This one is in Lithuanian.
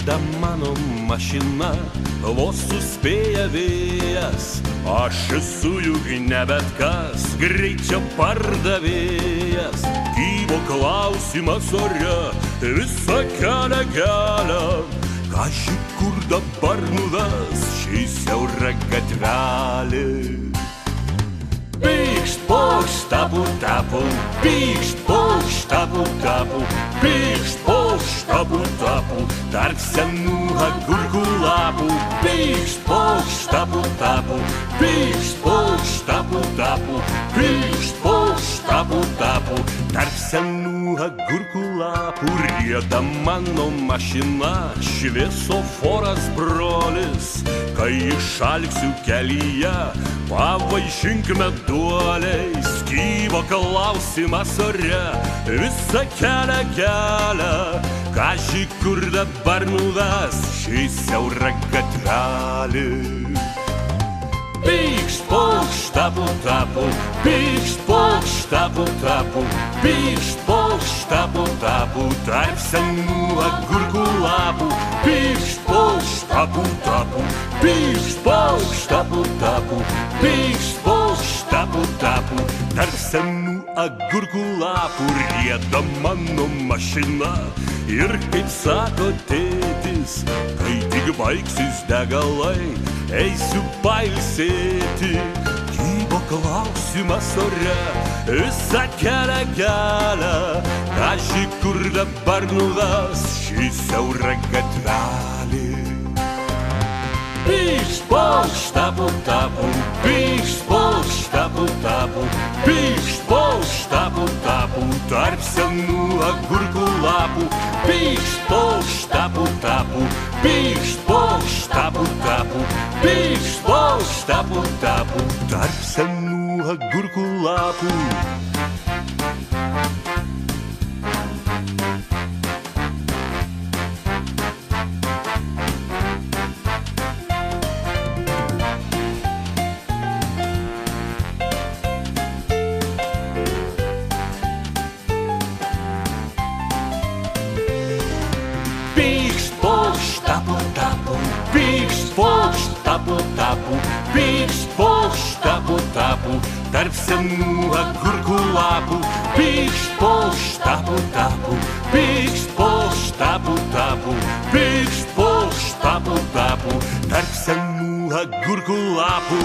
rieda mano mašina, vos suspėja vėjas. Aš esu juk ne bet kas, greičio pardavėjas. Kybo klausimas ore, visą kelią kelia. Kaži, kur dabar nuves šį siaurą gatvelį? Pykšt, pokšt, tapu, tapu, pykšt, pokšt, tapu, tapu, pykšt, pokšt, tapu, tapu, tarp senų agurkų lapų. Pykšt, pokšt, tapu, tapu, pykšt, pokšt, tapu, tapu, pykšt, pokšt, tapu, tapu, tarp senų agurkų lapų. Rieda mano mašina, šviesoforas brolis, kai išalksiu kelyje, pavaišink meduoliais. Kybo klausimas ore, visą kelią kelia. Kaži, kur dabar nuves šį siaurą gatvelį? Pykšt, pokšt, tapu, tapu, pykšt, pokšt, tapu, tapu, pykšt, pokšt, tapu, tapu, tarp senų agurkų lapų. Pykšt, pokšt, tapu, tapu, pykšt, pokšt, tapu, tapu, pykšt, pokšt, tapu, tapu, tarp senų agurkų lapų. Rieda mano mašina ir, kaip sako tėtis, kai tik baigsis degalai, eisiu pailsėti. Kybo klausimas ore, visą kelią kelia. Kaži, kur dabar nuves šį siaurą gatvelį? Pykšt, pokšt, tapu, tapu, pykšt, pokšt, tapu, tapu, pykšt, pokšt, tapu, tapu, tarp senų agurkų lapų. Pykšt, pokšt, tapu, tapu, pykšt, pokšt, tapu, tapu, pykšt, pokšt, tapu, tapu, tarp senų agurkų lapų. Pykšt, pokšt, tapu, tapu, pykšt, pokšt, tapu, tapu, pykšt, pokšt, tapu, tapu, tarp senų agurkų lapų. Pykšt, pokšt, tapu, tapu, pykšt, pokšt, tapu, tapu, pykšt, pokšt, tapu, tapu, tarp senų agurkų lapų.